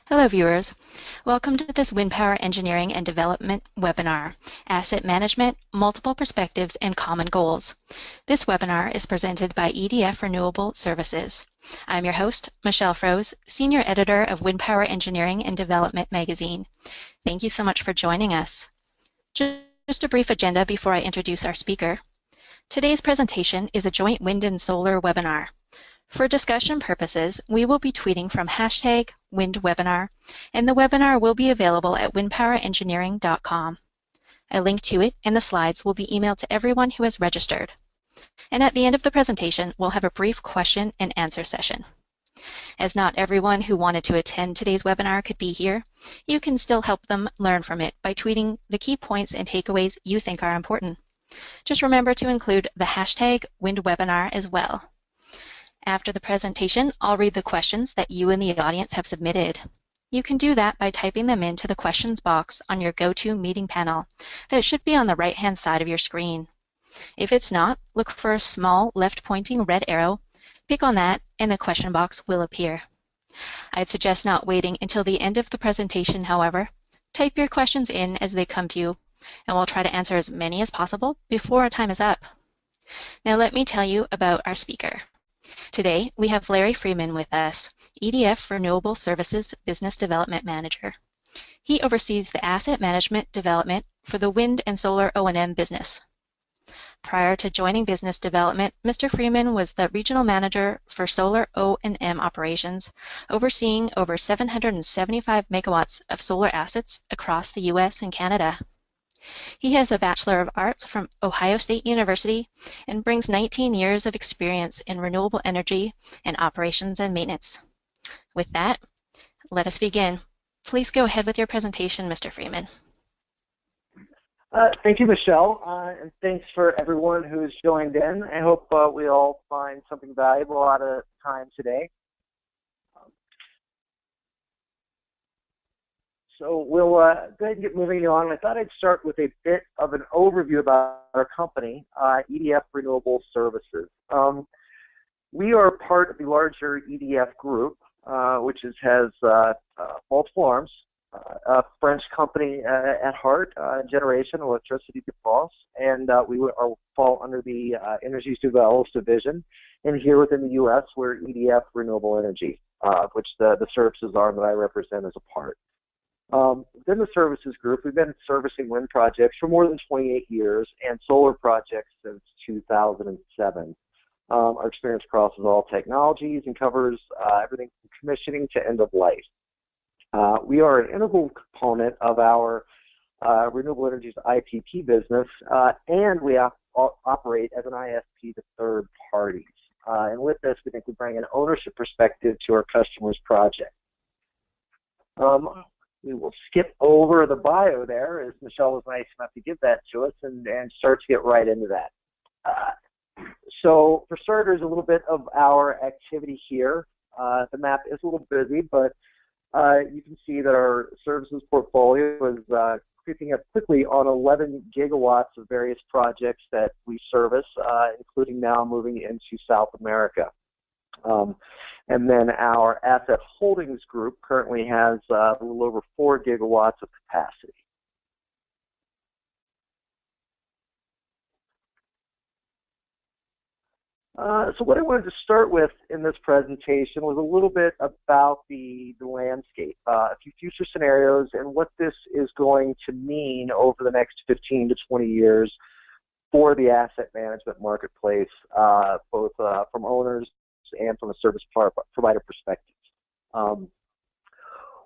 Hello viewers, welcome to this Wind Power Engineering and Development webinar, Asset Management, Multiple Perspectives and Common Goals. This webinar is presented by EDF Renewable Services. I'm your host, Michelle Froese, Senior Editor of Wind Power Engineering and Development magazine. Thank you so much for joining us. Just a brief agenda before I introduce our speaker. Today's presentation is a joint wind and solar webinar. For discussion purposes, we will be tweeting from #WindWebinar, and the webinar will be available at windpowerengineering.com. A link to it and the slides will be emailed to everyone who has registered. And at the end of the presentation, we'll have a brief question and answer session. As not everyone who wanted to attend today's webinar could be here, you can still help them learn from it by tweeting the key points and takeaways you think are important. Just remember to include the #WindWebinar as well. After the presentation, I'll read the questions that you in the audience have submitted. You can do that by typing them into the questions box on your GoToMeeting panel that should be on the right-hand side of your screen. If it's not, look for a small left-pointing red arrow, pick on that, and the question box will appear. I'd suggest not waiting until the end of the presentation, however. Type your questions in as they come to you, and we'll try to answer as many as possible before our time is up. Now let me tell you about our speaker. Today, we have Larry Freeman with us, EDF Renewable Services Business Development Manager. He oversees the asset management development for the wind and solar O&M business. Prior to joining business development, Mr. Freeman was the regional manager for solar O&M operations, overseeing over 775 megawatts of solar assets across the U.S. and Canada. He has a Bachelor of Arts from Ohio State University and brings 19 years of experience in renewable energy and operations and maintenance. With that, let us begin. Please go ahead with your presentation, Mr. Freeman. Thank you, Michelle, and thanks for everyone who's joined in. I hope we all find something valuable out of time today. So we'll go ahead and get moving on. I thought I'd start with a bit of an overview about our company, EDF Renewable Services. We are part of the larger EDF group, which has multiple arms, a French company at heart, generation, electricity de France, and we fall under the Energies Nouvelles division. And here within the U.S., we're EDF Renewable Energy, which the services arm that I represent is a part. Within the services group, we've been servicing wind projects for more than 28 years and solar projects since 2007. Our experience crosses all technologies and covers everything from commissioning to end of life. We are an integral component of our renewable energies IPP business, and we operate as an ISP to third parties. And with this, we think we bring an ownership perspective to our customers' project. We will skip over the bio there, as Michelle was nice enough to give that to us, and start to get right into that. So for starters, a little bit of our activity here. The map is a little busy, but you can see that our services portfolio is creeping up quickly on 11 gigawatts of various projects that we service, including now moving into South America. And then our asset holdings group currently has a little over 4 gigawatts of capacity. So what I wanted to start with in this presentation was a little bit about the landscape, a few future scenarios, and what this is going to mean over the next 15 to 20 years for the asset management marketplace, both from owners and from a service provider perspective.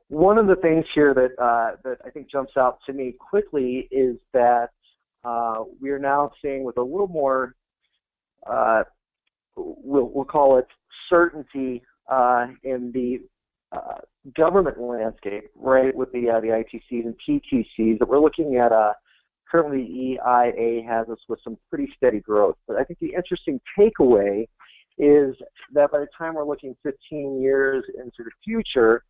One of the things here that I think jumps out to me quickly is that we are now seeing with a little more, we'll call it certainty in the government landscape, right, with the ITCs and PTCs, that we're looking at currently EIA has us with some pretty steady growth. But I think the interesting takeaway is that by the time we're looking 15 years into the future,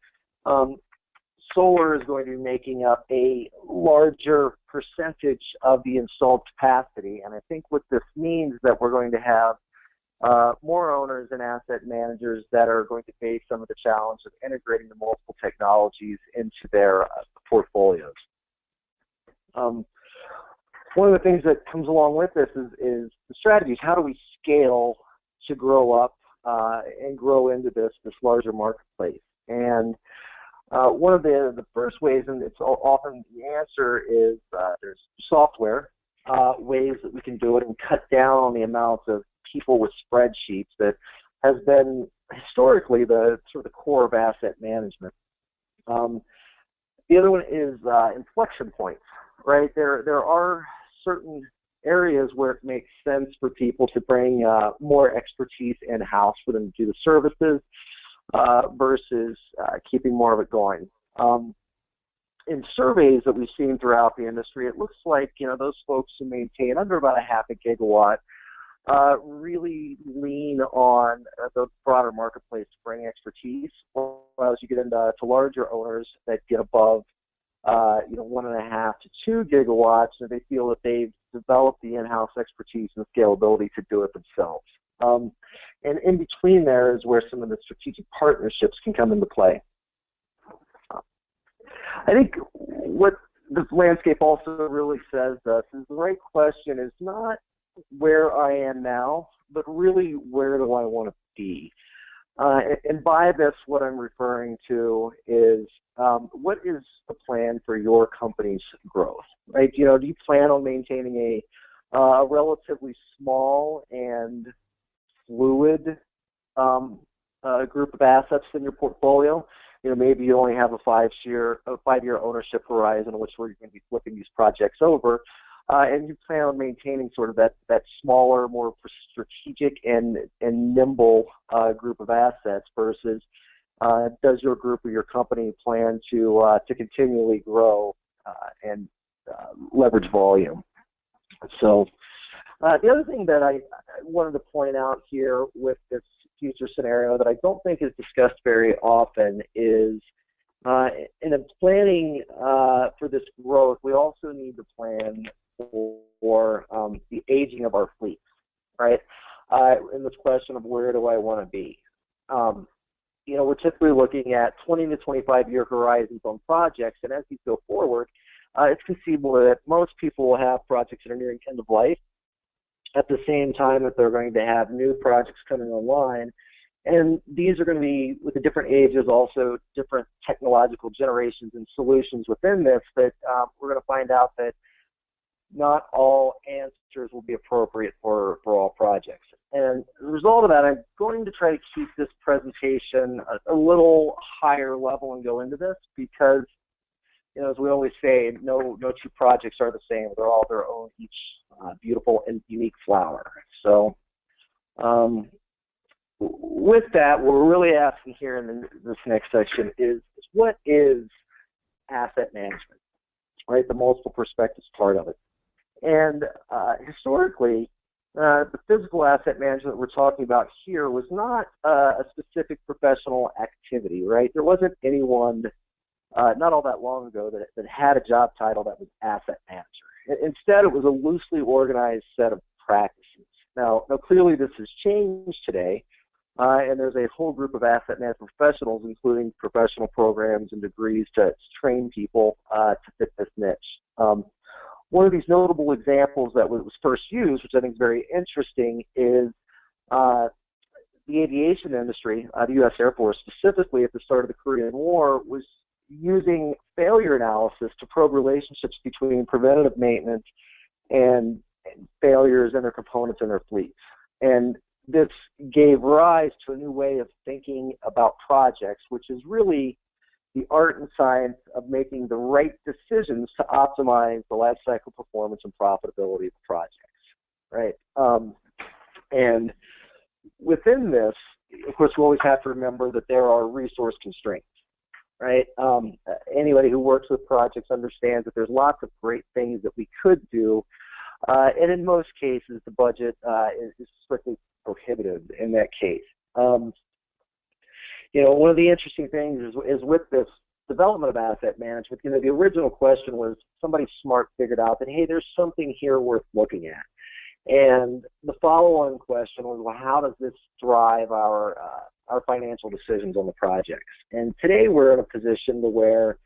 solar is going to be making up a larger percentage of the installed capacity. And I think what this means is that we're going to have more owners and asset managers that are going to face some of the challenge of integrating the multiple technologies into their portfolios. One of the things that comes along with this is the strategies. How do we scale to grow up and grow into this larger marketplace? And one of the first ways, and it's often the answer, is there's software ways that we can do it and cut down on the amount of people with spreadsheets that has been historically the sort of the core of asset management. The other one is inflection points, right? There are certain areas where it makes sense for people to bring more expertise in-house for them to do the services versus keeping more of it going. In surveys that we've seen throughout the industry, it looks like those folks who maintain under about a half a gigawatt really lean on the broader marketplace to bring expertise. As you get into larger owners that get above 1.5 to 2 gigawatts, and they feel that they've developed the in-house expertise and scalability to do it themselves. And in between there is where some of the strategic partnerships can come into play. I think what this landscape also really says to us is the right question is not where I am now, but really where do I want to be? And by this, what I'm referring to is what is the plan for your company's growth, right? Do you plan on maintaining a relatively small and fluid group of assets in your portfolio? Maybe you only have a 5-year ownership horizon in which we're going to be flipping these projects over. And you plan on maintaining sort of that smaller, more strategic and nimble group of assets versus does your group or your company plan to continually grow and leverage volume? So the other thing that I wanted to point out here with this future scenario that I don't think is discussed very often is in the planning for this growth, we also need to plan for the aging of our fleets, right? In this question of where do I want to be? We're typically looking at 20 to 25-year horizons on projects, and as these go forward, it's conceivable that most people will have projects that are nearing end of life at the same time that they're going to have new projects coming online. And these are going to be, with the different ages, also different technological generations and solutions within this that we're going to find out that not all answers will be appropriate for all projects. And as a result of that, I'm going to try to keep this presentation a little higher level and go into this because, as we always say, no two projects are the same. They're all their own, each beautiful and unique flower. So with that, what we're really asking here in this next section is what is asset management, right? The multiple perspectives part of it. And historically, the physical asset management that we're talking about here was not a specific professional activity, right? There wasn't anyone not all that long ago that had a job title that was asset manager. Instead, it was a loosely organized set of practices. Now clearly this has changed today, and there's a whole group of asset management professionals, including professional programs and degrees to train people to fit this niche. One of these notable examples that was first used, which I think is very interesting, is the aviation industry. The U.S. Air Force, specifically at the start of the Korean War, was using failure analysis to probe relationships between preventative maintenance and failures in their components in their fleets. And this gave rise to a new way of thinking about projects, which is really the art and science of making the right decisions to optimize the life cycle performance and profitability of projects, right? And within this, of course, we always have to remember that there are resource constraints, right? Anybody who works with projects understands that there's lots of great things that we could do, and in most cases, the budget is strictly prohibitive in that case. One of the interesting things is with this development of asset management, the original question was somebody smart figured out that, hey, there's something here worth looking at. And the follow-on question was, well, how does this drive our financial decisions on the projects? And today we're in a position to where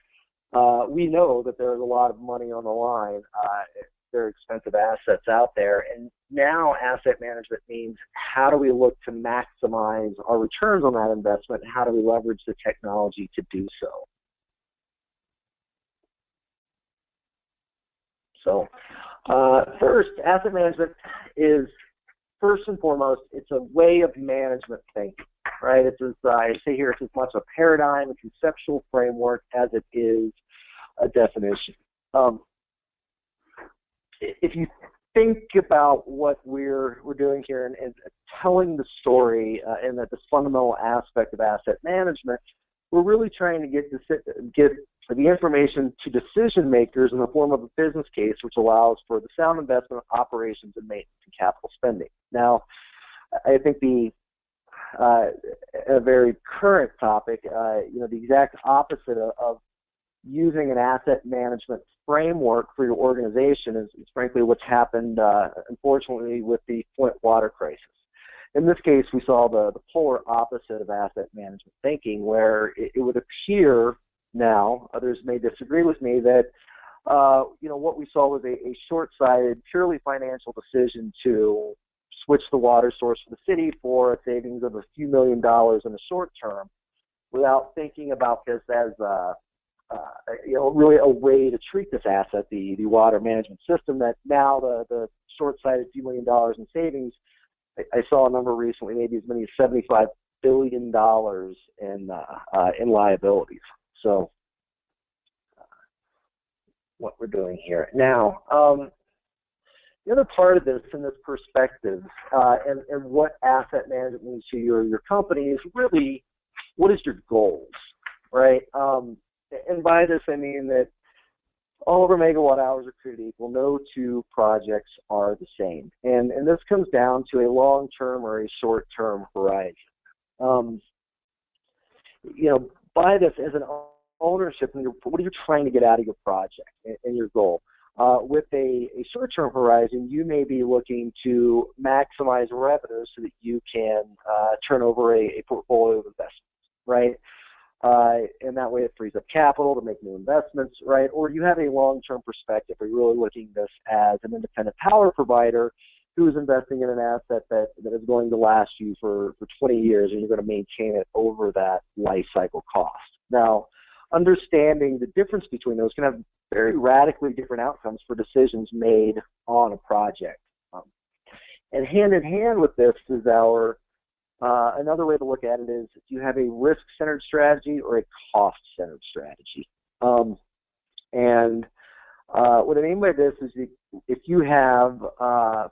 we know that there's a lot of money on the line, very expensive assets out there, and now asset management means how do we look to maximize our returns on that investment, and how do we leverage the technology to do so? So first, asset management is, first and foremost, it's a way of management thinking, right? It's as I say here, it's as much a paradigm, a conceptual framework as it is a definition. If you think about what we're doing here and telling the story and that this fundamental aspect of asset management, we're really trying to get the information to decision makers in the form of a business case, which allows for the sound investment, operations, and maintenance and capital spending. Now, I think a very current topic, the exact opposite of using an asset management framework for your organization is frankly what's happened, unfortunately, with the Flint water crisis. In this case, we saw the polar opposite of asset management thinking, where it would appear now, others may disagree with me, that what we saw was a short-sighted, purely financial decision to switch the water source for the city for a savings of a few $1 million in the short term, without thinking about this as really a way to treat this asset, the water management system, that now the short-sighted few $1 million in savings, I saw a number recently, maybe as many as $75 billion in liabilities. So what we're doing here. Now, the other part of this, in this perspective, and what asset management means to your company is really, what is your goals, right? And by this, I mean that all of our megawatt hours are created equal. No two projects are the same. And this comes down to a long-term or a short-term horizon. By this as an ownership, what are you trying to get out of your project and your goal? With a short-term horizon, you may be looking to maximize revenue so that you can turn over a portfolio of investments, right? And that way it frees up capital to make new investments, right? Or you have a long-term perspective. Are you really looking at this as an independent power provider who is investing in an asset that is going to last you for 20 years, and you're going to maintain it over that life cycle cost? Now, understanding the difference between those can have very radically different outcomes for decisions made on a project. And hand in hand with this is another way to look at it is, do you have a risk-centered strategy or a cost-centered strategy? What I mean by this is if you have,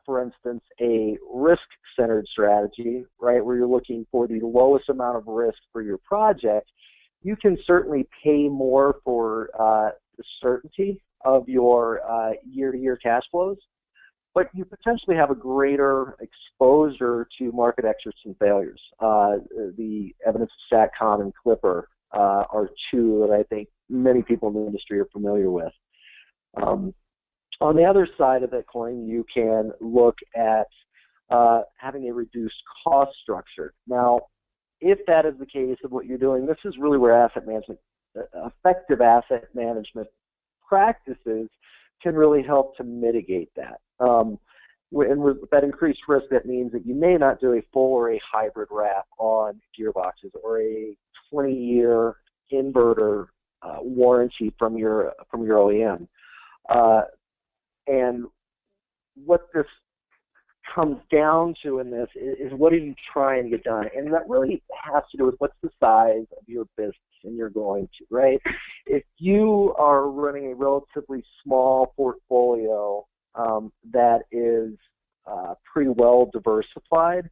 for instance, a risk-centered strategy, right, where you're looking for the lowest amount of risk for your project, you can certainly pay more for the certainty of your year-to-year cash flows, but you potentially have a greater exposure to market exits and failures. The evidence of SATCOM and Clipper are two that I think many people in the industry are familiar with. On the other side of that coin, you can look at having a reduced cost structure. Now, if that is the case of what you're doing, this is really where effective asset management practices can really help to mitigate that. And with that increased risk, that means that you may not do a full or a hybrid wrap on gearboxes or a 20-year inverter warranty from your OEM. And what this comes down to in this is what are you trying to get done? And that really has to do with what's the size of your business and you're going to, right? If you are running a relatively small portfolio that is pretty well diversified,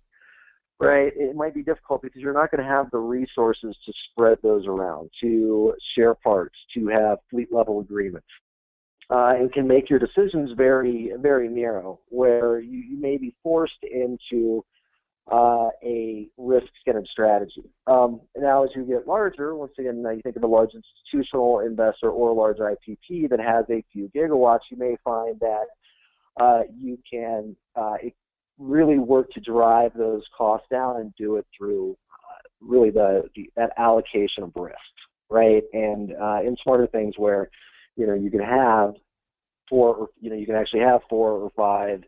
right, it might be difficult because you're not going to have the resources to spread those around, to share parts, to have fleet level agreements. And can make your decisions very, very narrow, where you may be forced into a risk-centered strategy. Now, as you get larger, once again, now you think of a large institutional investor or a large IPP that has a few gigawatts, you may find that you can really work to drive those costs down and do it through really that allocation of risk, right? And in smarter things where, you can have you can actually have 4 or 5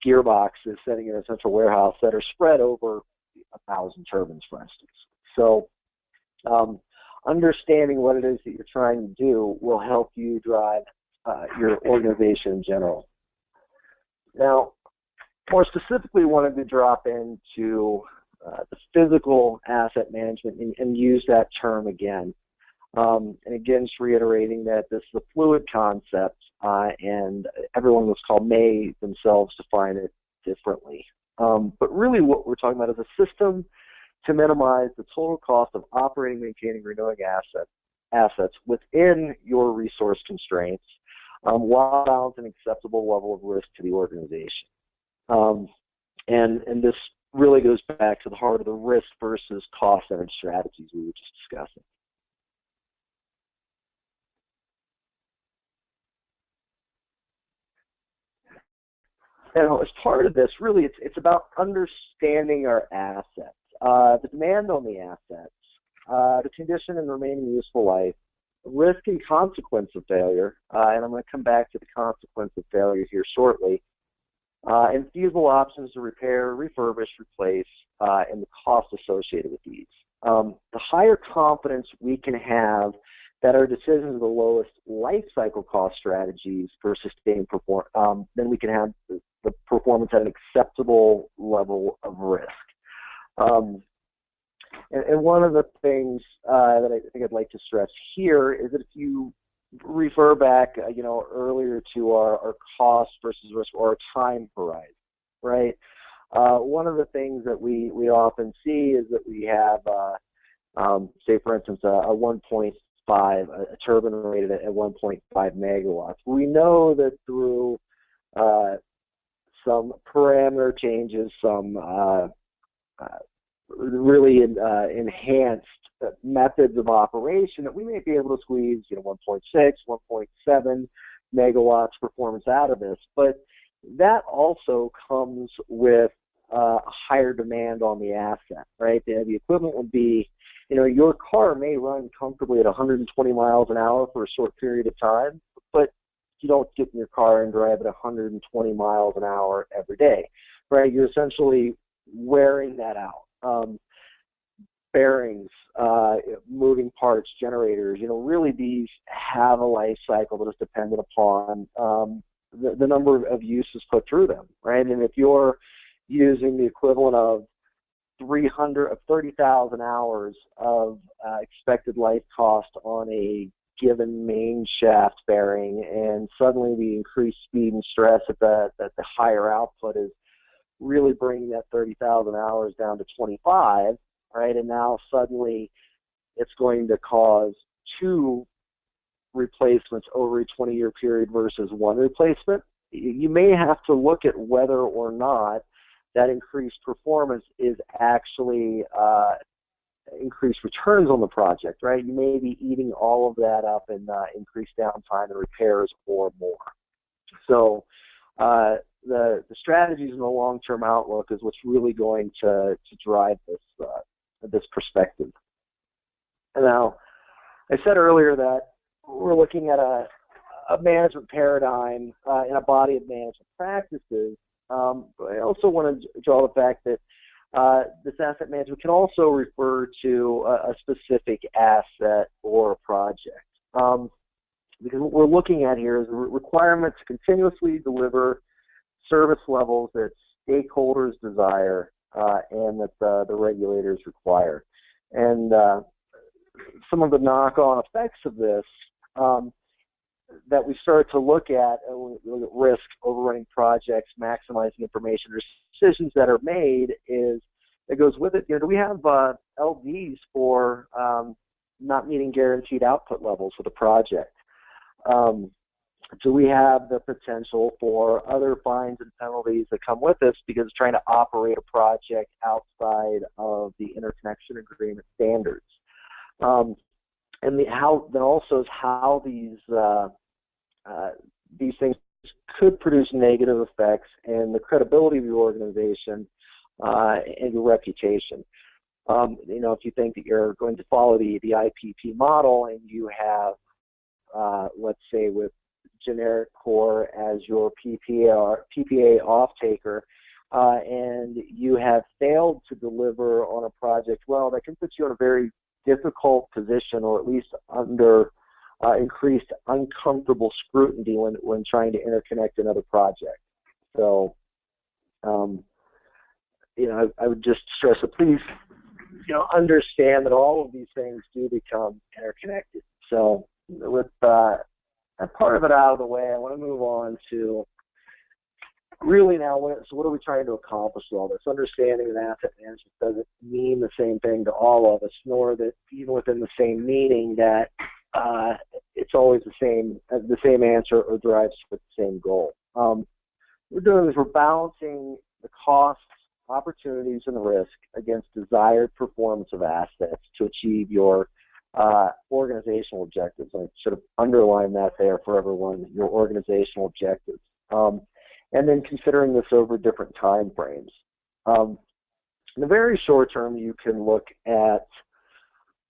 gearboxes sitting in a central warehouse that are spread over 1,000 turbines, for instance. So understanding what it is that you're trying to do will help you drive your organization in general. Now, more specifically, wanted to drop into the physical asset management and use that term again. And again, just reiterating that this is a fluid concept, and everyone on this call may themselves define it differently. But really what we're talking about is a system to minimize the total cost of operating, maintaining, renewing assets within your resource constraints, while balancing an acceptable level of risk to the organization. And this really goes back to the heart of the risk versus cost-centered strategies we were just discussing. And as part of this, really, it's about understanding our assets, the demand on the assets, the condition and remaining useful life, risk and consequence of failure, and I'm going to come back to the consequence of failure here shortly, and feasible options to repair, refurbish, replace, and the cost associated with these. The higher confidence we can have that our decisions are the lowest life cycle cost strategies for sustained performance, then we can have the performance at an acceptable level of risk. And one of the things that I think I'd like to stress here is that if you refer back, earlier to our cost versus risk or our time horizon, right? One of the things that we often see is that we have, say for instance, a 1.5, a turbine rated at 1.5 megawatts. We know that through some parameter changes, some really enhanced methods of operation, that we may be able to squeeze 1.6, 1.7 megawatts performance out of this. But that also comes with a higher demand on the asset, right? The equivalent would be, your car may run comfortably at 120 miles an hour for a short period of time, but you don't get in your car and drive at 120 miles an hour every day, right? You're essentially wearing that out. Bearings, moving parts, generators, really these have a life cycle that is dependent upon the number of uses put through them, right? And if you're using the equivalent of 30,000 hours of expected life cost on a given main shaft bearing, and suddenly the increased speed and stress at the higher output is really bringing that 30,000 hours down to 25, right? And now suddenly it's going to cause 2 replacements over a 20-year period versus 1 replacement. You may have to look at whether or not that increased performance is actually increased returns on the project, right? You may be eating all of that up in increased downtime and repairs or more. So the strategies and the long-term outlook is what's really going to drive this perspective. And now, I said earlier that we're looking at a management paradigm and a body of management practices. But I also want to draw the fact that this asset management can also refer to a specific asset or a project. Because what we're looking at here is a requirement to continuously deliver service levels that stakeholders desire and that the regulators require. And some of the knock-on effects of this that we start to look at risk, overrunning projects, maximizing information, or decisions that are made is, that goes with it, do we have LDs for not meeting guaranteed output levels for the project? Do we have the potential for other fines and penalties that come with this because it's trying to operate a project outside of the interconnection agreement standards? And then also is how these things could produce negative effects in the credibility of your organization and your reputation. If you think that you're going to follow the IPP model and you have, let's say, with generic core as your PPA off-taker, and you have failed to deliver on a project well, that can put you in a very difficult position, or at least under increased uncomfortable scrutiny when trying to interconnect another project. So, I would just stress that please, understand that all of these things do become interconnected. So, with that part of it out of the way, I want to move on to really now, what are we trying to accomplish with all this? Understanding that asset management doesn't mean the same thing to all of us, nor that even within the same meaning that it's always the same answer or drives with the same goal. What we're doing is we're balancing the costs, opportunities, and the risk against desired performance of assets to achieve your organizational objectives. I sort of underline that there for everyone, your organizational objectives. And then considering this over different time frames. In the very short term, you can look at,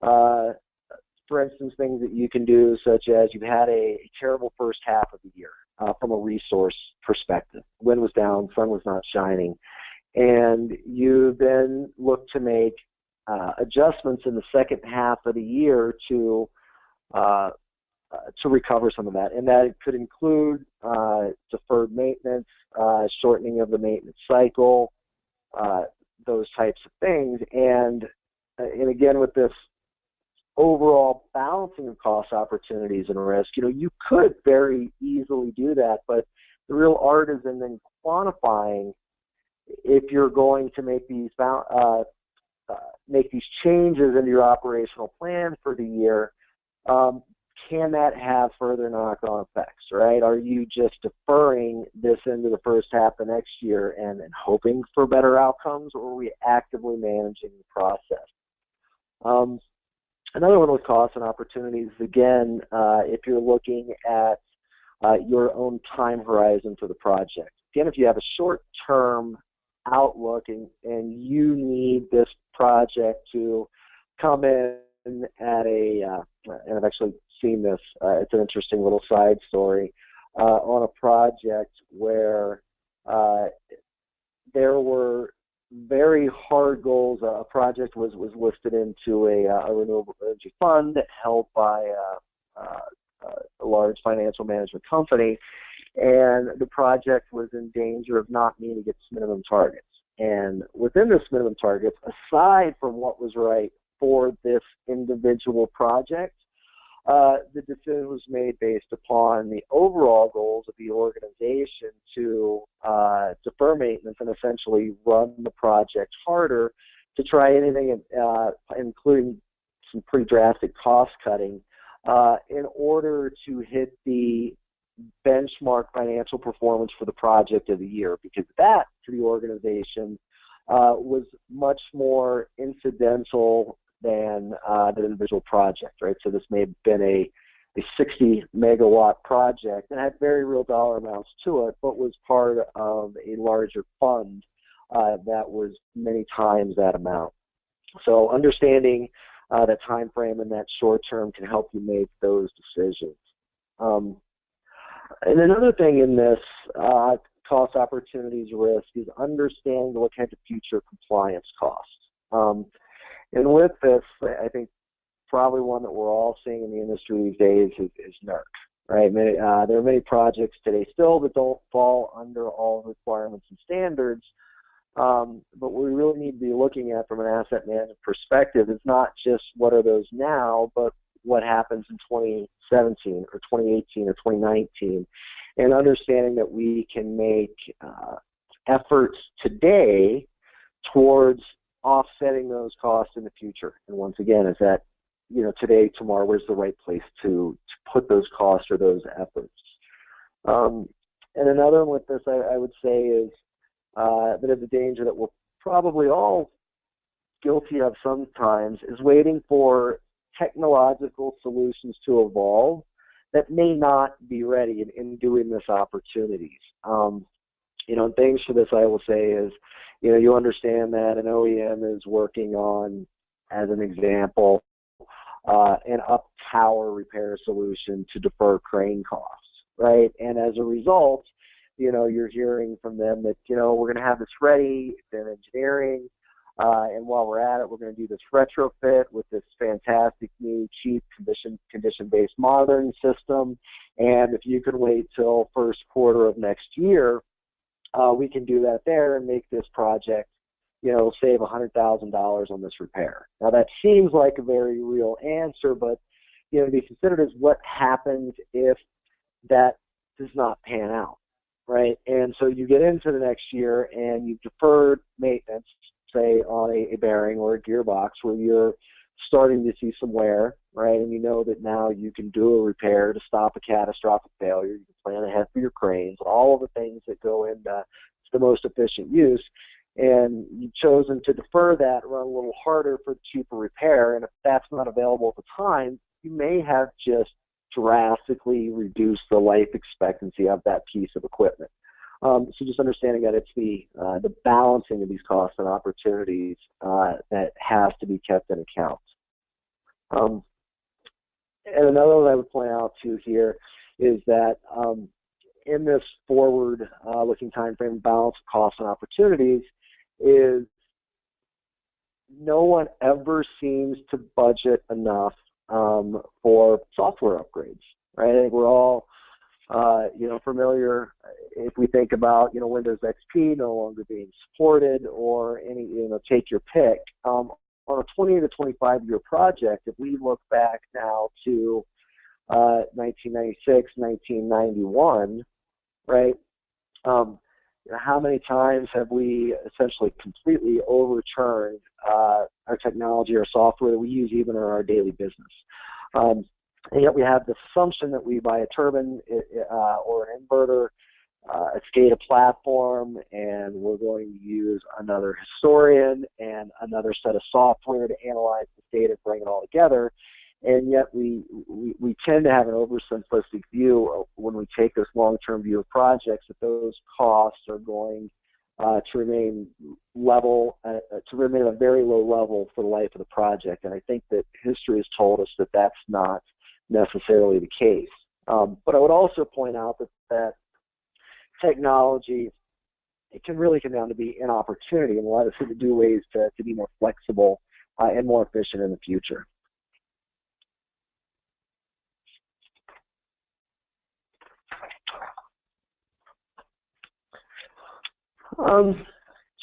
for instance, things that you can do, such as you've had a terrible first half of the year from a resource perspective. Wind was down, sun was not shining, and you then look to make adjustments in the second half of the year to recover some of that, and that could include deferred maintenance, shortening of the maintenance cycle, those types of things. And again, with this overall balancing of cost, opportunities, and risk, you could very easily do that, but the real art is in then quantifying if you're going to make these changes into your operational plan for the year. Can that have further knock-on effects, right? Are you just deferring this into the first half of next year and hoping for better outcomes, or are we actively managing the process? Another one with costs and opportunities, again, if you're looking at your own time horizon for the project. Again, if you have a short-term outlook and you need this project to come in at and I've actually seen this, it's an interesting little side story, on a project where there were very hard goals. A project was listed into a renewable energy fund held by a large financial management company, and the project was in danger of not meeting its minimum targets. And within this minimum targets, aside from what was right for this individual project, the decision was made based upon the overall goals of the organization to defer maintenance and essentially run the project harder to try anything, including some pretty drastic cost cutting, in order to hit the benchmark financial performance for the project of the year, because that to the organization was much more incidental than the individual project, right? So this may have been a 60 megawatt project and had very real dollar amounts to it, but was part of a larger fund that was many times that amount. So understanding that time frame and that short term can help you make those decisions. And another thing in this cost, opportunities, risk is understanding what kind of future compliance costs. And with this, I think probably one that we're all seeing in the industry these days is NERC, right? There are many projects today still that don't fall under all requirements and standards, but what we really need to be looking at from an asset management perspective is not just what are those now, but what happens in 2017 or 2018 or 2019, and understanding that we can make efforts today towards offsetting those costs in the future. And once again, is that, today, tomorrow, where's the right place to put those costs or those efforts? And another one with this, I would say, is that the danger that we're probably all guilty of sometimes is waiting for technological solutions to evolve that may not be ready in doing this opportunities. And things for this I will say is, you understand that an OEM is working on, as an example, an up tower repair solution to defer crane costs, right? And as a result, you're hearing from them that, we're going to have this ready, they're engineering, and while we're at it, we're going to do this retrofit with this fantastic new cheap condition-based monitoring system. And if you can wait till first quarter of next year, we can do that there and make this project, save $100,000 on this repair. Now that seems like a very real answer, but to be considered is what happens if that does not pan out, right? And so you get into the next year and you've deferred maintenance, say on a bearing or a gearbox, where you're starting to see some wear, right? And you know that now you can do a repair to stop a catastrophic failure. You can plan ahead for your cranes, all of the things that go into the most efficient use. And you've chosen to defer that, run a little harder for the cheaper repair. And if that's not available at the time, you may have just drastically reduced the life expectancy of that piece of equipment. So just understanding that it's the balancing of these costs and opportunities that has to be kept in account. And another one I would point out too here is that in this forward-looking time frame, balance of costs and opportunities is no one ever seems to budget enough for software upgrades, right? I think we're all familiar if we think about, Windows XP no longer being supported, or any, take your pick. On a 20 to 25 year project, if we look back now to 1996, 1991, right? How many times have we essentially completely overturned our technology or software that we use even in our daily business? And yet we have this assumption that we buy a turbine or an inverter, a SCADA platform, and we're going to use another historian and another set of software to analyze the data and bring it all together. And yet we tend to have an oversimplistic view when we take this long-term view of projects that those costs are going to remain level, to remain at a very low level for the life of the project. And I think that history has told us that that's not necessarily the case. But I would also point out that technology, it can really come down to be an opportunity and allow us to do ways to be more flexible and more efficient in the future.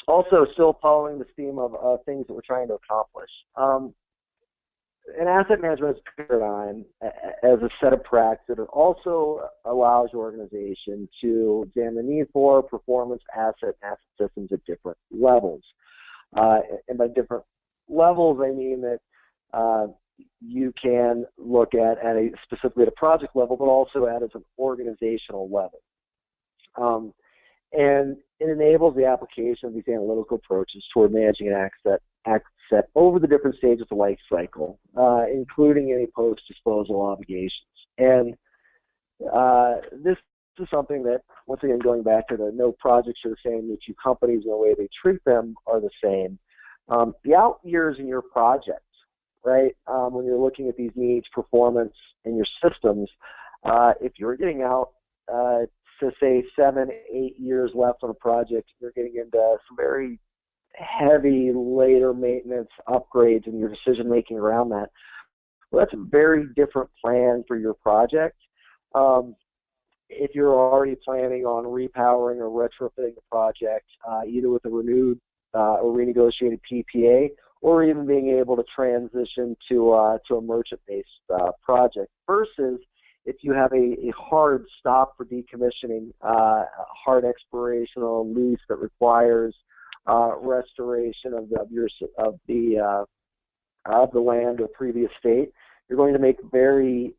Also, still following the theme of things that we're trying to accomplish. An asset management paradigm as a set of practice that also allows your organization to examine the need for performance asset systems at different levels. And by different levels, I mean that you can look at specifically at a project level, but also at as an organizational level. And it enables the application of these analytical approaches toward managing an asset over the different stages of the life cycle, including any post-disposal obligations. And this is something that, once again, going back to the no projects are the same, the two companies and the way they treat them are the same. The out years in your project, right, when you're looking at these needs, performance, and your systems, if you're getting out to say 7, 8 years left on a project, you're getting into some very heavy later maintenance upgrades and your decision making around that. Well, that's a very different plan for your project. If you're already planning on repowering or retrofitting the project, either with a renewed or renegotiated PPA, or even being able to transition to a merchant-based project, versus if you have a hard stop for decommissioning, a hard expiration on a lease that requires restoration of the land or previous state, you're going to make very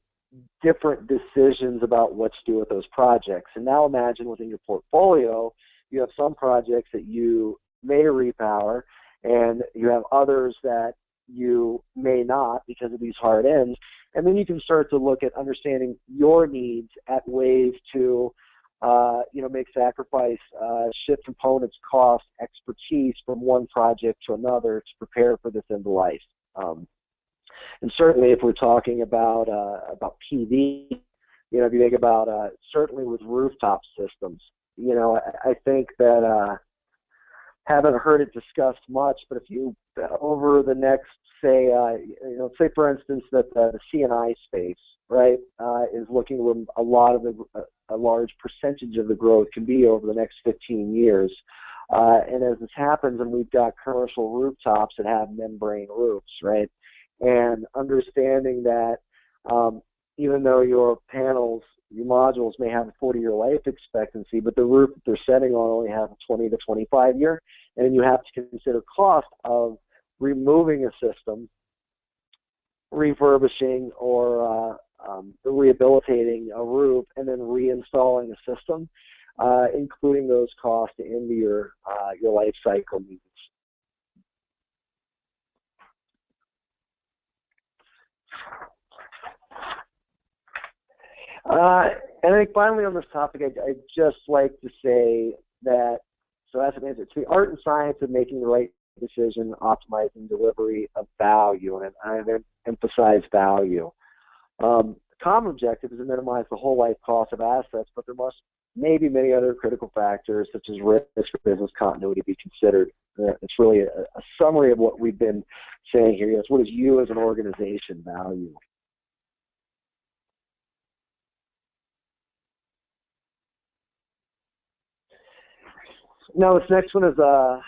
different decisions about what to do with those projects. And now imagine within your portfolio, you have some projects that you may repower, and you have others that you may not because of these hard ends. And then you can start to look at understanding your needs at ways to make sacrifice, shift components, cost, expertise from one project to another to prepare for this end of life. And certainly, if we're talking about PV, if you think about certainly with rooftop systems, I think that haven't heard it discussed much, but if you over the next say for instance that the C&I space, right, is looking to a large percentage of the growth can be over the next 15 years. And as this happens, and we've got commercial rooftops that have membrane roofs, right, and understanding that even though your panels, your modules may have a 40-year life expectancy, but the roof that they're setting on only has a 20 to 25-year, and then you have to consider cost of removing a system, refurbishing or rehabilitating a roof, and then reinstalling a system, including those costs into your life cycle needs. And I think finally on this topic, I'd just like to say that, so asset management, it's the art and science of making the right decision, optimizing delivery of value, and I emphasize value. The common objective is to minimize the whole life cost of assets, but there must maybe many other critical factors such as risk or business continuity be considered. It's really a summary of what we've been saying here. Yes, what does you as an organization value? Now, this next one is a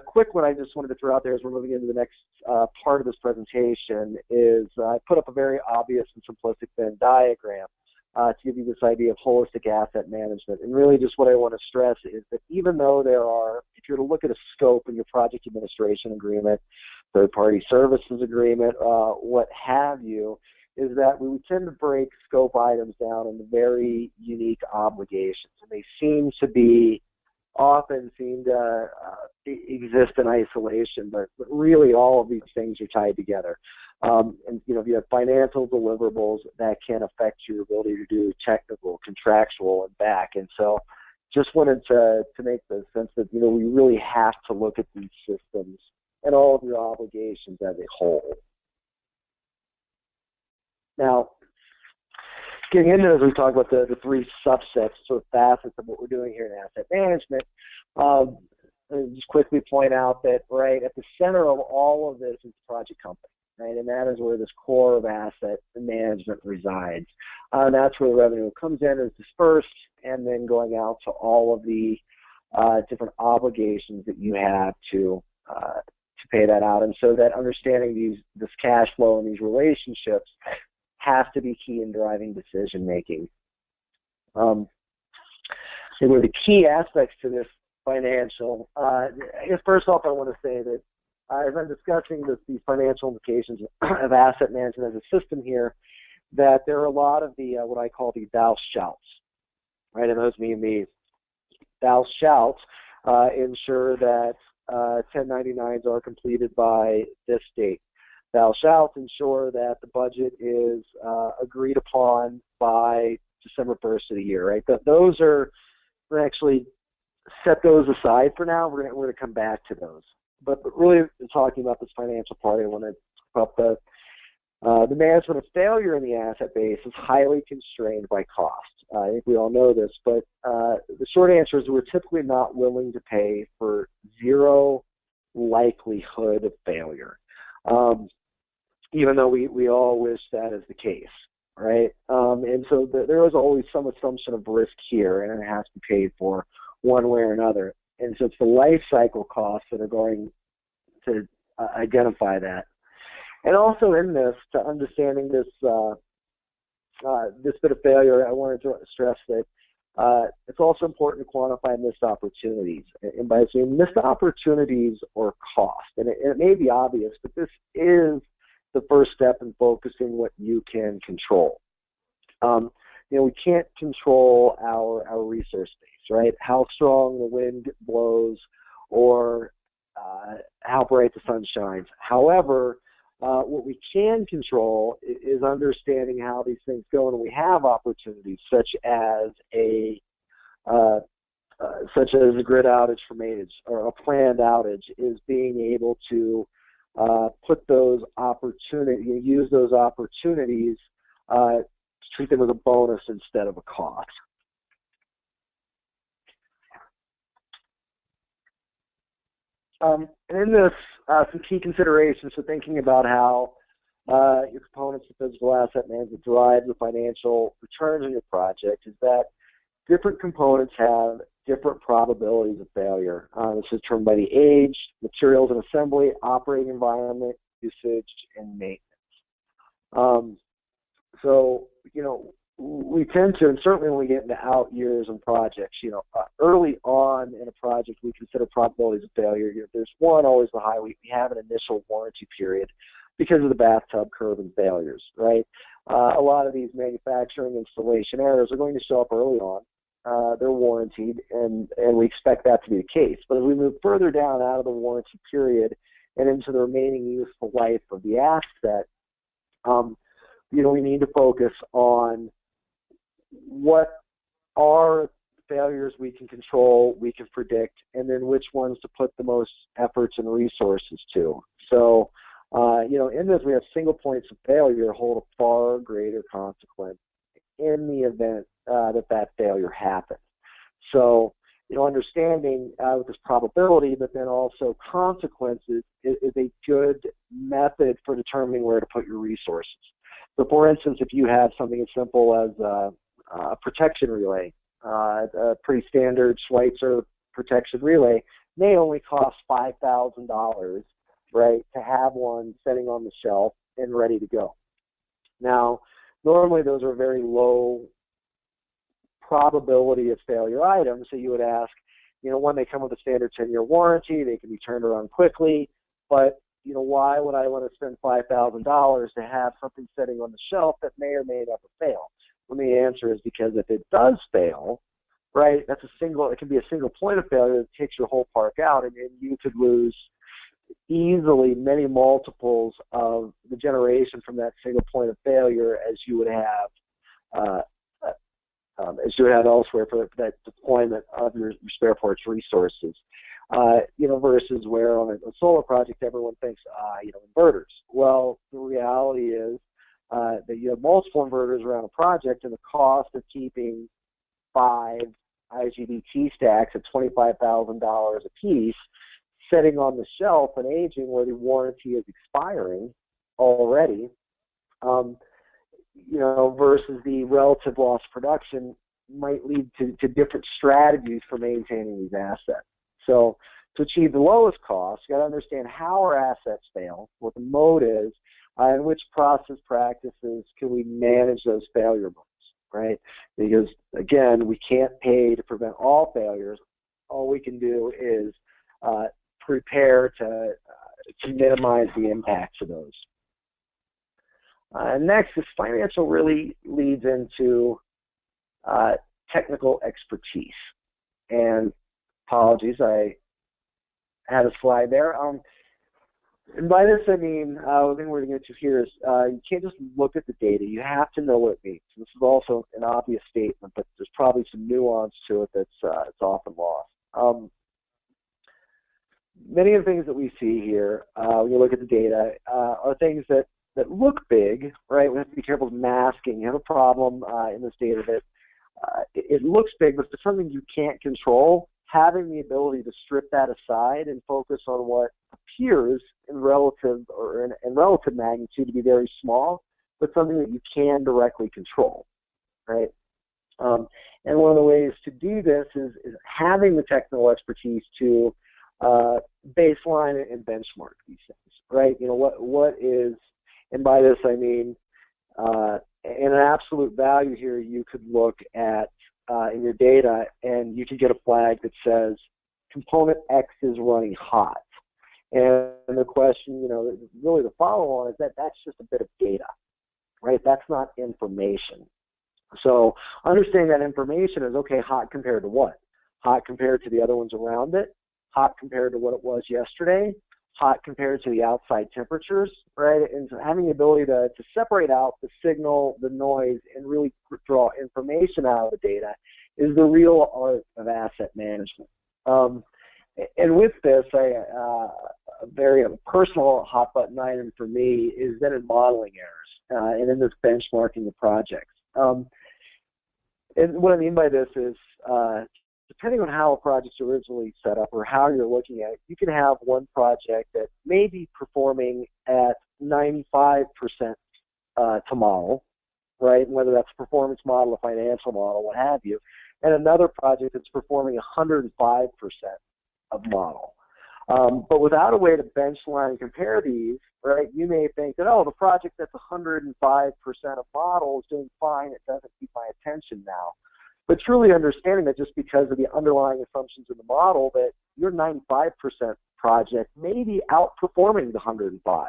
quick one I just wanted to throw out there as we're moving into the next part of this presentation is I put up a very obvious and simplistic Venn diagram to give you this idea of holistic asset management. And really just what I want to stress is that even though there are, if you're to look at a scope in your project administration agreement, third-party services agreement, what have you, is that we would tend to break scope items down into very unique obligations. And they often seem to exist in isolation, but really all of these things are tied together. And if you have financial deliverables, that can affect your ability to do technical, contractual, and back. And so just wanted to make the sense that, we really have to look at these systems and all of your obligations as a whole. Now, getting into as we talk about the three subsets, sort of facets of what we're doing here in asset management, I'll just quickly point out that right at the center of all of this is the project company, right, and that is where this core of asset management resides. That's where the revenue comes in, is dispersed, and then going out to all of the different obligations that you have to pay that out. And so that understanding this cash flow and these relationships has to be key in driving decision making. So one of the key aspects to this financial, I guess first off I want to say that as I'm discussing these financial implications of asset management as a system here, that there are a lot of the what I call the thou shalt, right? And those mean the thou shalt ensure that 1099s are completed by this date. Thou shalt ensure that the budget is agreed upon by December 1st of the year, right? Those are, we're actually set those aside for now. We're going to come back to those. But really talking about this financial part, I want to talk about the management of failure in the asset base is highly constrained by cost. I think we all know this, but the short answer is we're typically not willing to pay for zero likelihood of failure. Even though we all wish that is the case, right? And so there is always some assumption of risk here, and it has to be paid for one way or another. And so it's the life cycle costs that are going to identify that. And also in this, to understanding this bit of failure, I wanted to stress that it's also important to quantify missed opportunities. And by saying missed opportunities or cost, and it may be obvious, but this is the first step in focusing what you can control. We can't control our resource base, right? How strong the wind blows or how bright the sun shines. However, What we can control is understanding how these things go, and we have opportunities such as a grid outage from outage or a planned outage, is being able to put those opportunities, use those opportunities to treat them as a bonus instead of a cost. And in this, some key considerations for thinking about how your components of physical asset management drive the financial returns on your project is that different components have different probabilities of failure. This is determined by the age, materials and assembly, operating environment, usage, and maintenance. So, we tend to, and certainly when we get into out years and projects, early on in a project, we consider probabilities of failure. There's one, always the high. We have an initial warranty period because of the bathtub curve and failures, right? A lot of these manufacturing installation errors are going to show up early on. They're warranted, and we expect that to be the case. But as we move further down out of the warranty period and into the remaining useful life of the asset, we need to focus on what are failures we can control, we can predict, and then which ones to put the most efforts and resources to. So, in this, we have single points of failure hold a far greater consequence in the event that failure happens. So, understanding with this probability, but then also consequences is a good method for determining where to put your resources. So, for instance, if you have something as simple as a protection relay, a pretty standard Schweitzer protection relay may only cost $5,000, right, to have one sitting on the shelf and ready to go. Now, normally those are very low probability of failure items, so you would ask, when they come with a standard 10-year warranty, they can be turned around quickly, but why would I want to spend $5,000 to have something sitting on the shelf that may or may never fail? Well, the answer is because if it does fail, right, it can be a single point of failure that takes your whole park out, and you could lose easily many multiples of the generation from that single point of failure as you would have elsewhere for that deployment of your spare parts resources. Versus where on a solar project everyone thinks, inverters. Well, the reality is that you have multiple inverters around a project, and the cost of keeping 5 IGBT stacks at $25,000 a piece sitting on the shelf and aging where the warranty is expiring already, versus the relative loss of production might lead to different strategies for maintaining these assets. So to achieve the lowest cost, you got to understand how our assets fail, what the mode is, and which process practices can we manage those failure modes, right? Because, again, we can't pay to prevent all failures. All we can do is prepare to minimize the impacts of those. Next, this financial really leads into technical expertise. And apologies, I had a slide there. And by this, I mean, the thing we're going to get to here is you can't just look at the data. You have to know what it means. This is also an obvious statement, but there's probably some nuance to it that's often lost. Many of the things that we see here, when you look at the data, are things that look big, right? We have to be careful of masking. You have a problem in this data that it looks big, but if it's something you can't control, having the ability to strip that aside and focus on what appears in relative magnitude to be very small, but something that you can directly control, right? And one of the ways to do this is having the technical expertise to baseline and benchmark these things, right? What is, and by this I mean, in an absolute value here, you could look at in your data and you could get a flag that says component X is running hot. And the question, really the follow-on is that's just a bit of data, right? That's not information. So understanding that information is, okay, hot compared to what? Hot compared to the other ones around it? Hot compared to what it was yesterday? hot compared to the outside temperatures, right? And so having the ability to separate out the signal, the noise, and really draw information out of the data is the real art of asset management. And with this, a very personal hot button item for me is then in modeling errors and in this benchmarking the projects. And what I mean by this is, depending on how a project's originally set up or how you're looking at it, you can have one project that may be performing at 95% to model, right? Whether that's a performance model, a financial model, what have you, and another project that's performing 105% of model. But without a way to benchline and compare these, right, you may think that, oh, the project that's 105% of model is doing fine, it doesn't keep my attention now. But truly understanding that just because of the underlying assumptions in the model that your 95% project may be outperforming the 105.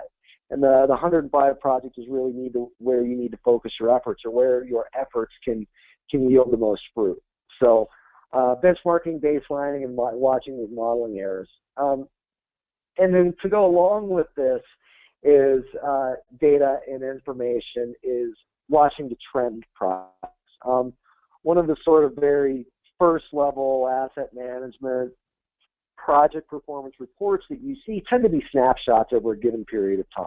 And the 105 project is really where you need to focus your efforts or where your efforts can yield the most fruit. So benchmarking, baselining, and watching these modeling errors. And then to go along with this is data and information is watching the trend process. One of the sort of very first level asset management project performance reports that you see tend to be snapshots over a given period of time,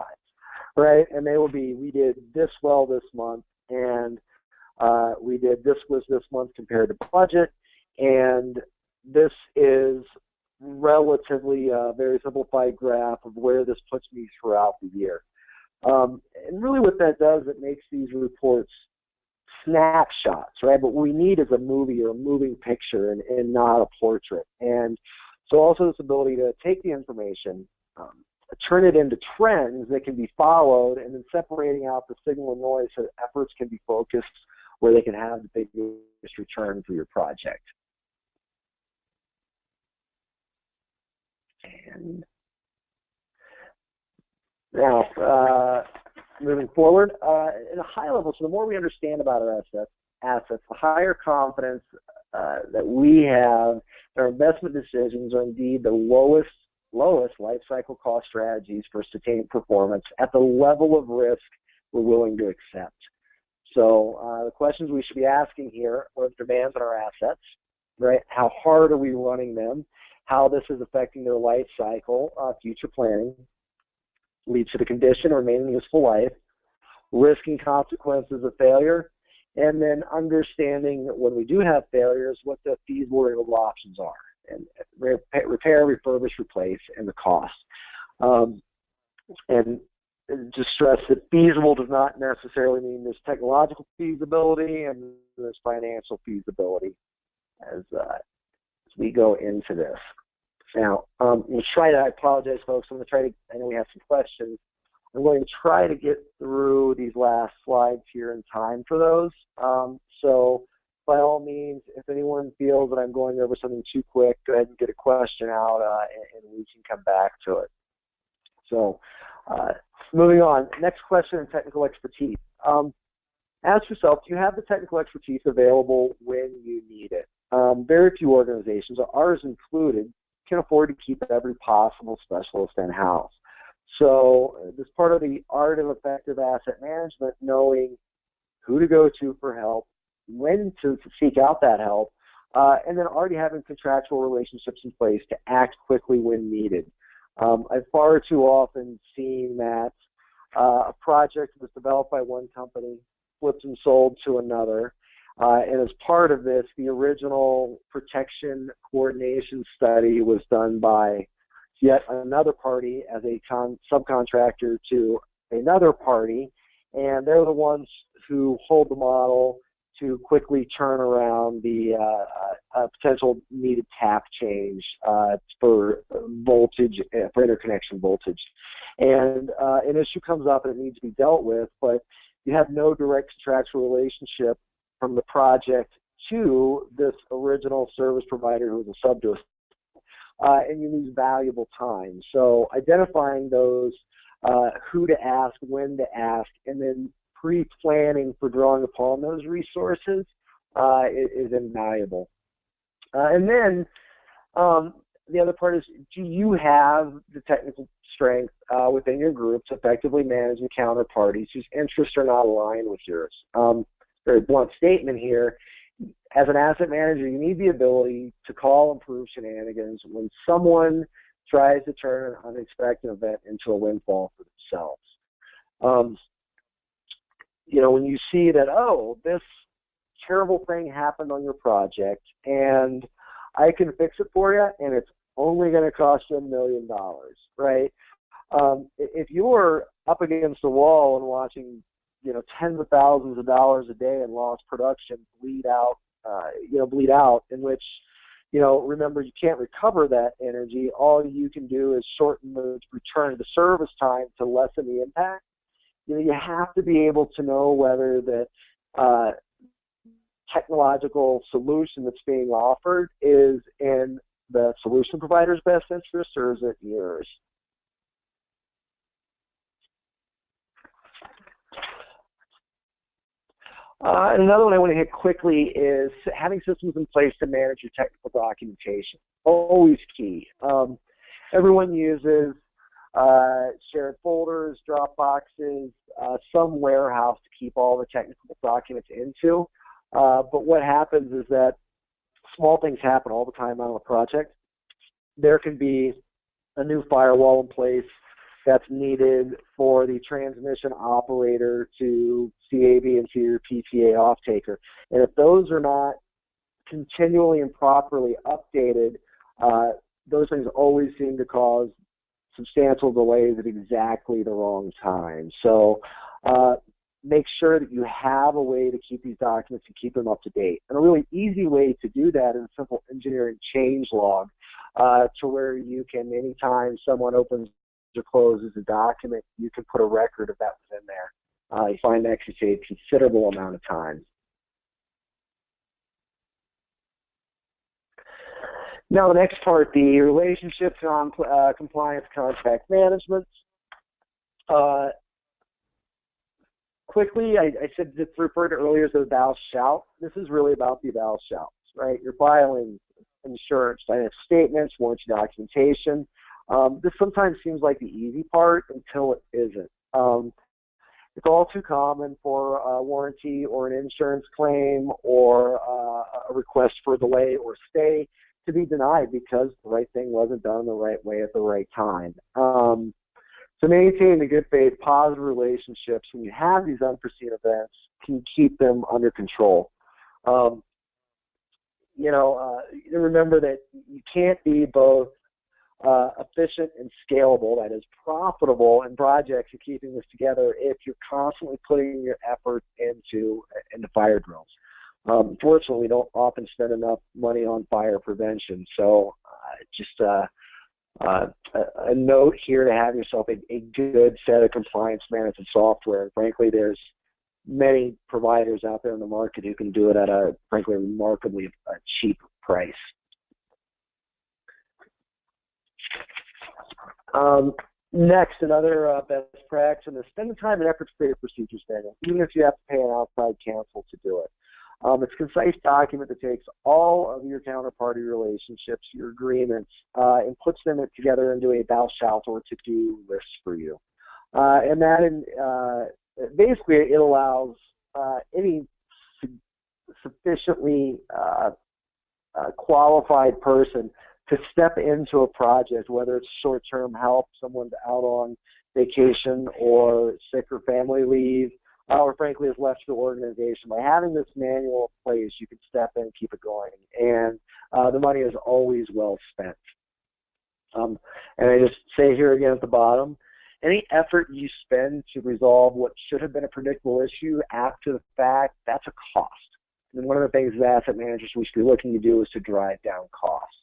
right? And they will be, we did this well this month, and we did this month compared to budget, and this is relatively a very simplified graph of where this puts me throughout the year. And really what that does, it makes these reports snapshots, right? But what we need is a movie or a moving picture and not a portrait. And so also this ability to take the information, turn it into trends that can be followed, and then separating out the signal and noise so that efforts can be focused where they can have the biggest return for your project. And now, moving forward, at a high level, so the more we understand about our assets, the higher confidence that we have, our investment decisions are indeed the lowest life cycle cost strategies for sustained performance at the level of risk we're willing to accept. So the questions we should be asking here are the demands on our assets, right? How hard are we running them? How this is affecting their life cycle, future planning, leads to the condition or remaining useful life, risk and consequences of failure, and then understanding that when we do have failures, what the feasible renewable options are, and repair, refurbish, replace, and the cost. And just stress that feasible does not necessarily mean there's technological feasibility and there's financial feasibility as we go into this. Now, we'll try to, I apologize, folks, I'm going to try to, I know we have some questions. I'm going to try to get through these last slides here in time for those. So by all means, if anyone feels that I'm going over something too quick, go ahead and get a question out and we can come back to it. So moving on, next question on technical expertise. Ask yourself, do you have the technical expertise available when you need it? Very few organizations, ours included, can afford to keep every possible specialist in-house. So this part of the art of effective asset management, knowing who to go to for help, when to seek out that help, and then already having contractual relationships in place to act quickly when needed. I've far too often seen that a project was developed by one company, flipped and sold to another, and as part of this, the original protection coordination study was done by yet another party as a subcontractor to another party, and they're the ones who hold the model to quickly turn around the potential needed tap change for voltage, for interconnection voltage. And an issue comes up and it needs to be dealt with, but you have no direct contractual relationship from the project to this original service provider who was a sub to us, and you lose valuable time. So identifying those, who to ask, when to ask, and then pre-planning for drawing upon those resources is invaluable. And then the other part is, do you have the technical strength within your group to effectively manage the counterparties whose interests are not aligned with yours? Very blunt statement here. As an asset manager, you need the ability to call and prove shenanigans when someone tries to turn an unexpected event into a windfall for themselves. When you see that, oh, this terrible thing happened on your project, and I can fix it for you, and it's only going to cost you $1 million, right? If you're up against the wall and watching, tens of thousands of dollars a day in lost production bleed out, in which, remember, you can't recover that energy. All you can do is shorten the return to service time to lessen the impact. You have to be able to know whether that technological solution that's being offered is in the solution provider's best interest, or is it yours? And another one I want to hit quickly is having systems in place to manage your technical documentation. Always key. Everyone uses shared folders, Dropboxes, some warehouse to keep all the technical documents into. But what happens is that small things happen all the time on a project. There can be a new firewall in place that's needed for the transmission operator to CAB and see your PPA off-taker. And if those are not continually and properly updated, those things always seem to cause substantial delays at exactly the wrong time. So make sure that you have a way to keep these documents and keep them up to date. And a really easy way to do that is a simple engineering change log, to where you can, anytime someone opens or closes a document, you can put a record of that was in there. You find that can save a considerable amount of time. Now the next part, the relationships on compliance contract management. Quickly, I said it's referred to earlier as the thou shalt. This is really about the thou shalts, right? You're filing insurance, financial statements, warranty documentation. This sometimes seems like the easy part until it isn't. It's all too common for a warranty or an insurance claim or a request for delay or stay to be denied because the right thing wasn't done the right way at the right time. So maintaining the good faith, positive relationships when you have these unforeseen events can keep them under control. Remember that you can't be both efficient and scalable, that is profitable in projects and keeping this together if you're constantly putting your effort into fire drills. Unfortunately, we don't often spend enough money on fire prevention. So just a note here to have yourself a good set of compliance management software. And frankly, there's many providers out there in the market who can do it at a, frankly, remarkably cheap price. Next, another best practice is spend the time and effort to create a procedure statement, even if you have to pay an outside counsel to do it. It's a concise document that takes all of your counterparty relationships, your agreements, and puts them together into a thou shalt or to-do list for you. And that, basically, it allows any sufficiently qualified person to step into a project, whether it's short-term help, someone's out on vacation or sick or family leave, or frankly has left the organization. By having this manual in place, you can step in and keep it going. And the money is always well spent. And I just say here again at the bottom, any effort you spend to resolve what should have been a predictable issue after the fact, that's a cost. And one of the things that asset managers we should be looking to do is to drive down costs.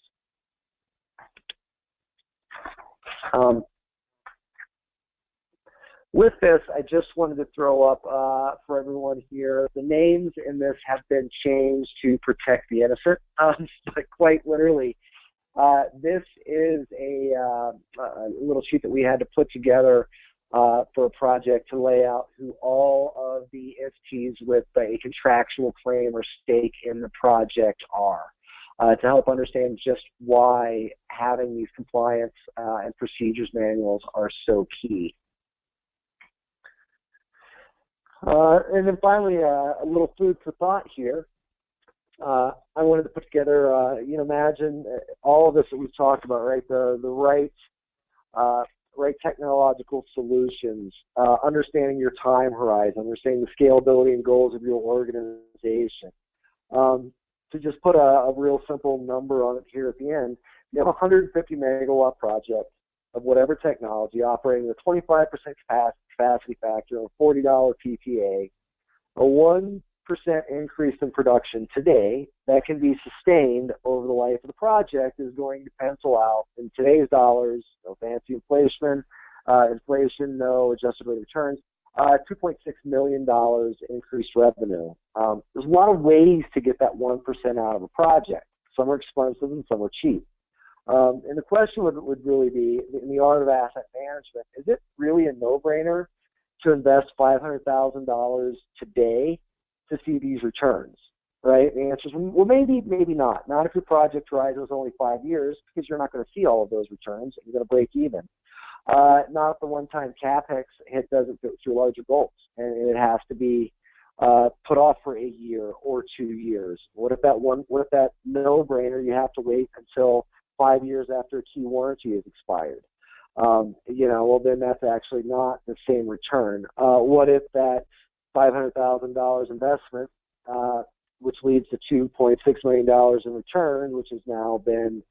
With this, I just wanted to throw up for everyone here, the names in this have been changed to protect the innocent, but quite literally. This is a little sheet that we had to put together for a project to lay out who all of the entities with a contractual claim or stake in the project are. to help understand just why having these compliance and procedures manuals are so key. And then finally, a little food for thought here. I wanted to put together, imagine all of this that we've talked about, right? The right technological solutions, understanding your time horizon, understanding the scalability and goals of your organization. To just put a real simple number on it here at the end, you have a 150 megawatt project of whatever technology operating at a 25% capacity factor, a $40 PPA, a 1% increase in production today that can be sustained over the life of the project is going to pencil out in today's dollars, no fancy inflation, no adjusted rate of returns, $2.6 million increased revenue. There's a lot of ways to get that 1% out of a project. Some are expensive and some are cheap. And the question would really be, in the art of asset management, is it really a no-brainer to invest $500,000 today to see these returns, right? The answer is, well, maybe, maybe not. Not if your project horizon is only 5 years, because you're not going to see all of those returns. You're going to break even. Not if the one-time CapEx hit doesn't go through larger goals, and it has to be put off for a year or 2 years. What if that no-brainer you have to wait until 5 years after a key warranty is expired? Well, then that's actually not the same return. What if that $500,000 investment, which leads to $2.6 million in return, which has now been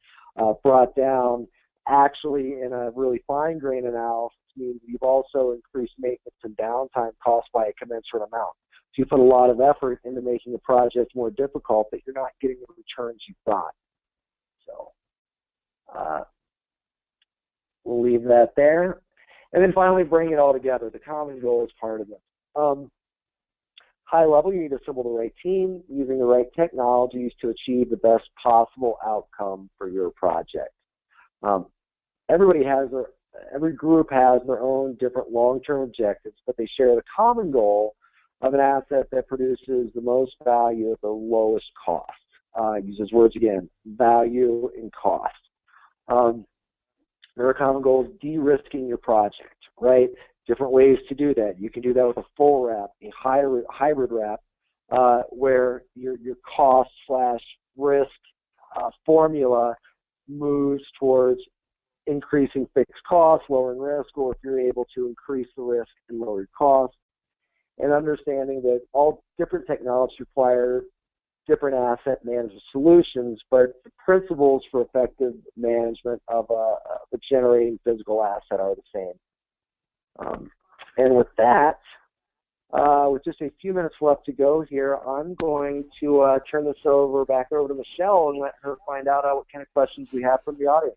brought down, actually in a really fine-grained analysis means you've also increased maintenance and downtime costs by a commensurate amount. So you put a lot of effort into making the project more difficult, but you're not getting the returns you thought. So we'll leave that there. And then finally, bring it all together. The common goal is part of it. High level, you need to assemble the right team using the right technologies to achieve the best possible outcome for your project. Every group has their own different long-term objectives, but they share the common goal of an asset that produces the most value at the lowest cost. Use those words again, value and cost. Their common goal is de-risking your project, right? Different ways to do that. You can do that with a full wrap, a hybrid wrap, where your cost/risk formula moves towards increasing fixed costs, lowering risk, or if you're able to increase the risk and lower your costs, and understanding that all different technologies require different asset management solutions, but the principles for effective management of a generating physical asset are the same. And with that, with just a few minutes left to go here, I'm going to turn this back over to Michelle and let her find out what kind of questions we have from the audience.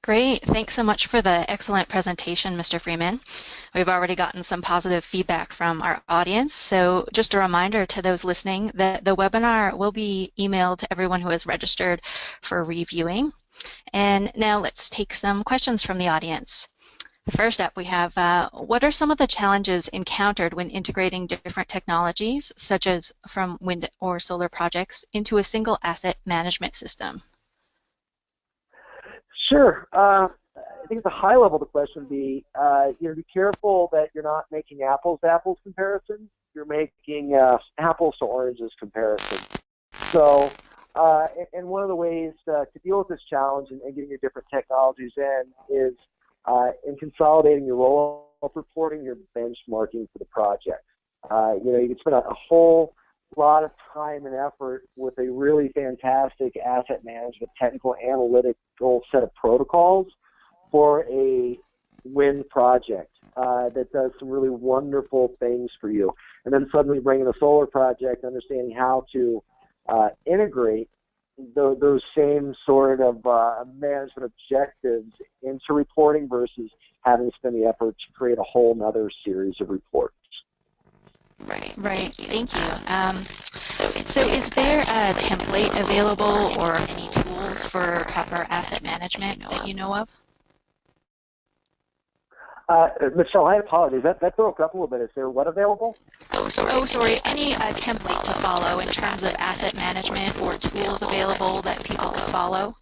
Great. Thanks so much for the excellent presentation, Mr. Freeman. We've already gotten some positive feedback from our audience. So just a reminder to those listening that the webinar will be emailed to everyone who has registered for reviewing. And now let's take some questions from the audience. First up, we have, what are some of the challenges encountered when integrating different technologies, such as from wind or solar projects, into a single asset management system? Sure. I think at the high level, the question would be, be careful that you're not making apples-to-apples comparisons. You're making apples to oranges comparisons. So, and one of the ways to deal with this challenge and getting your different technologies in is in consolidating your roll-up reporting, your benchmarking for the project. You can spend a whole lot of time and effort with a really fantastic asset management, technical, analytical set of protocols for a wind project that does some really wonderful things for you. And then suddenly bringing a solar project, understanding how to integrate those same sort of management objectives into reporting versus having to spend the effort to create a whole other series of reports. Right. Thank you. So is there a template available or any tools for proper asset management that you know of? Michelle, I apologize. That broke up a little bit. Is there what available? Oh, sorry. Any template to follow in terms of asset management or tools available that people could follow?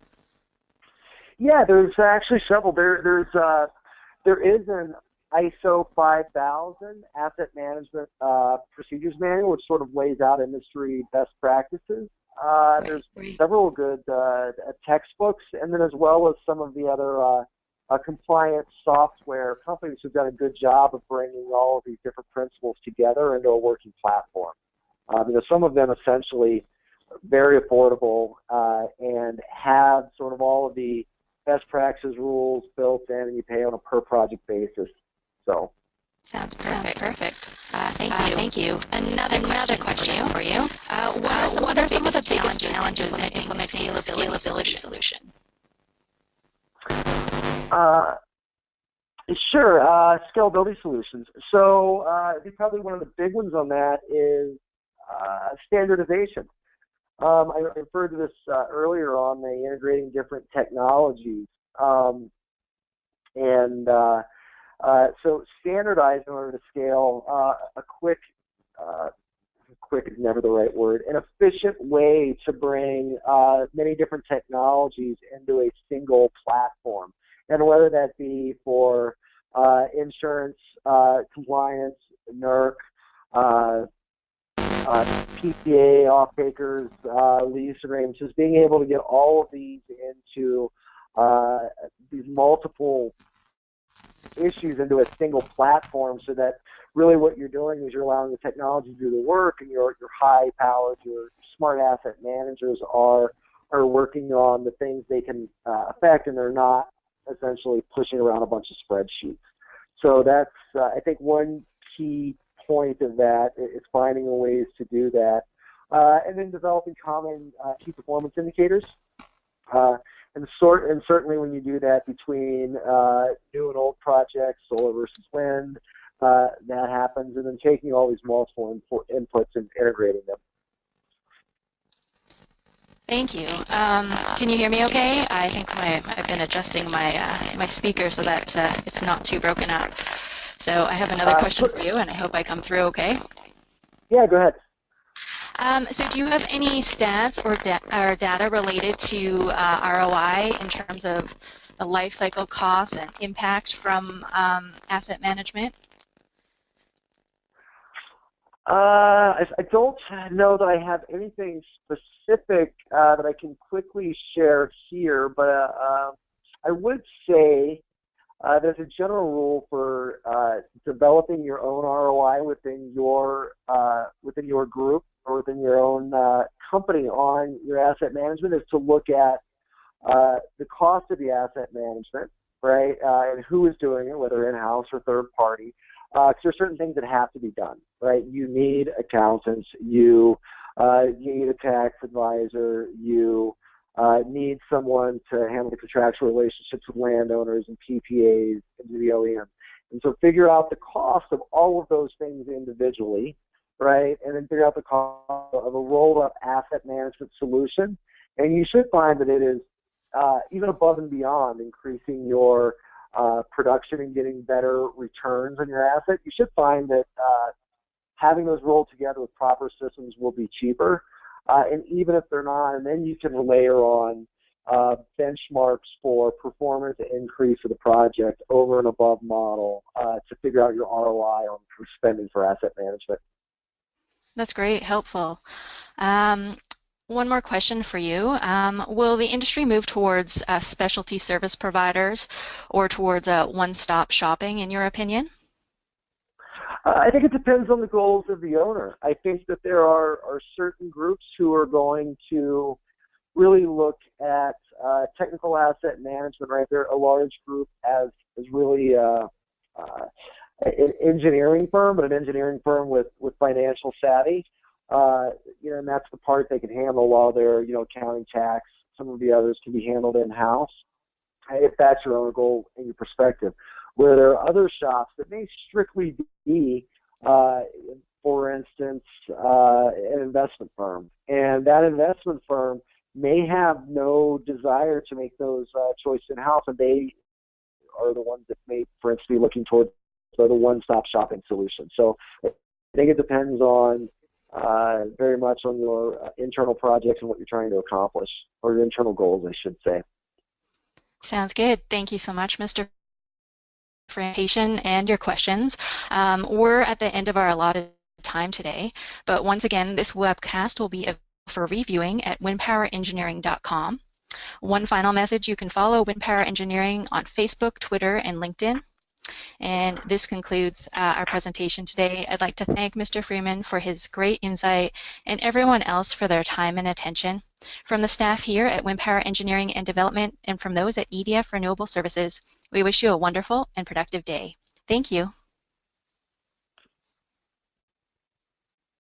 Yeah, there's actually several. There is an ISO 5000 asset management procedures manual, which sort of lays out industry best practices. There's several good textbooks, and then as well as some of the other compliance software companies who've done a good job of bringing all of these different principles together into a working platform. Some of them essentially very affordable and have sort of all of the best practices rules built in, and you pay on a per project basis. So. Sounds perfect. Thank you. Another question for you. What are some of the biggest challenges in implementing a scalability solution? Sure, scalability solutions. So I think probably one of the big ones on that is standardization. I referred to this earlier on the integrating different technologies. So standardize in order to scale quick is never the right word, an efficient way to bring many different technologies into a single platform. And whether that be for insurance, compliance, NERC, PPA, off-takers, lease arrangements, just being able to get all of these into these multiple issues into a single platform, so that really what you're doing is you're allowing the technology to do the work, and your high-powered, your smart asset managers are working on the things they can affect, and they're not essentially pushing around a bunch of spreadsheets. So that's, I think, one key point of that is finding ways to do that. And then developing common key performance indicators. And certainly when you do that between new and old projects, solar versus wind, that happens, and then taking all these multiple inputs and integrating them. Thank you. Can you hear me okay? I think I've been adjusting my speaker so that it's not too broken up. So I have another question for you, and I hope I come through okay. Yeah, go ahead. So do you have any stats or data related to ROI in terms of the life cycle costs and impact from asset management? I don't know that I have anything specific that I can quickly share here, but I would say there's a general rule for developing your own ROI within your group or within your own company on your asset management, is to look at the cost of the asset management, right, and who is doing it, whether in-house or third party. Because there are certain things that have to be done, right? You need accountants, you need a tax advisor, you need someone to handle the contractual relationships with landowners and PPAs and the OEM. And so figure out the cost of all of those things individually, right? And then figure out the cost of a rolled-up asset management solution. And you should find that it is even above and beyond increasing your production and getting better returns on your asset. You should find that having those rolled together with proper systems will be cheaper. And even if they're not, and then you can layer on benchmarks for performance increase of the project over and above model to figure out your ROI on spending for asset management. That's great, helpful. One more question for you. Will the industry move towards specialty service providers or towards one-stop shopping, in your opinion? I think it depends on the goals of the owner. I think that there are certain groups who are going to really look at technical asset management, right? They're a large group as really an engineering firm, but an engineering firm with financial savvy. And that's the part they can handle while they're, accounting, tax. Some of the others can be handled in-house, if that's your own goal and your perspective. Where there are other shops that may strictly be, for instance, an investment firm. And that investment firm may have no desire to make those choices in-house, and they are the ones that may, for instance, be looking towards the one-stop shopping solution. So I think it depends on very much on your internal projects and what you're trying to accomplish, or your internal goals, I should say. Sounds good. Thank you so much, Mr. for your presentation and your questions. We're at the end of our allotted time today, but once again, this webcast will be available for reviewing at windpowerengineering.com. One final message: you can follow Wind Power Engineering on Facebook, Twitter, and LinkedIn. And this concludes our presentation today. I'd like to thank Mr. Freeman for his great insight and everyone else for their time and attention. From the staff here at Wind Power Engineering and Development and from those at EDF Renewable Services, we wish you a wonderful and productive day. Thank you.